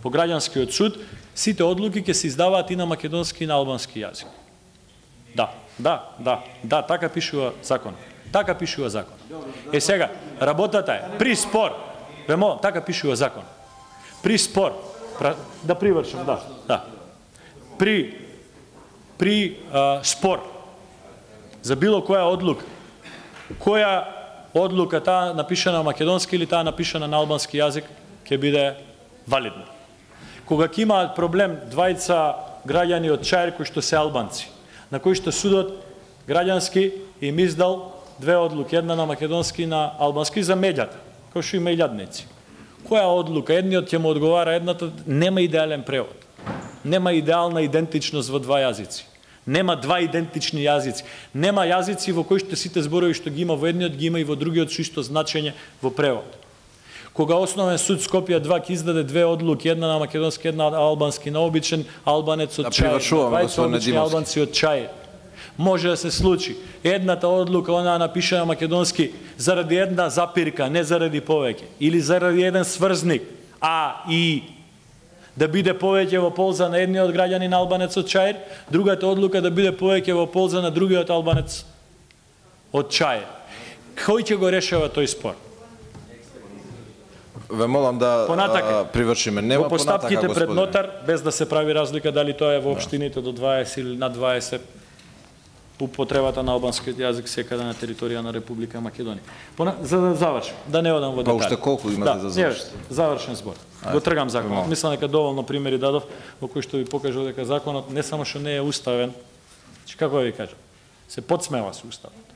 по граѓанскиот суд, сите одлуки ќе се издаваат и на македонски и на албански јазик. Да, така пишува закон. Така пишува закон. Сега, работата е, при спор, така пишува закон. При спор, да привршам, да. При спор за било која одлука, таа напишана на македонски или таа напишана на албански јазик, ќе биде валидна. Кога ќе имаат проблем двајца граѓани од Чаир кои што се албанци, на кои што судот граѓански им издал две одлуки, една на македонски и на албански за меѓата, кои што и меѓадници. Која одлука? Едниот ќе му одговара, едната нема идеален превод. Нема идеална идентичност во два јазици. Нема два идентични јазици. Нема јазици во кои што сите зборови што ги има во едниот, ги има и во другиот со исто значење во превод. Кога Основен суд Скопје 2 ќе издаде две одлуки, една на македонски, една на албански, на обичен албанец од Чаир, двајца обични албанци од Чаир, може да се случи едната одлука, она напише на македонски заради една запирка, не заради повеќе, или заради еден сврзник, и да биде повеќе во полза на едниот граѓанин албанец од Чаир, другата одлука да биде повеќе во полза на другиот албанец од Чаир. Кој ќе го решава тој спор? Ве молам да привршиме. Во постапките пред нотар, без да се прави разлика дали тоа е во општините до 20 или над 20, употребата на албанскиот јазик секаде на територија на Република Македонија. За да завршим, да не одам во детали. Уште колку имате да завршите? Завршен збор. Го тргам законот. Мислам дека доволно примери дадов во кои што ви покажав дека законот не само што не е уставен, како ви кажам, се подсмева со уставот.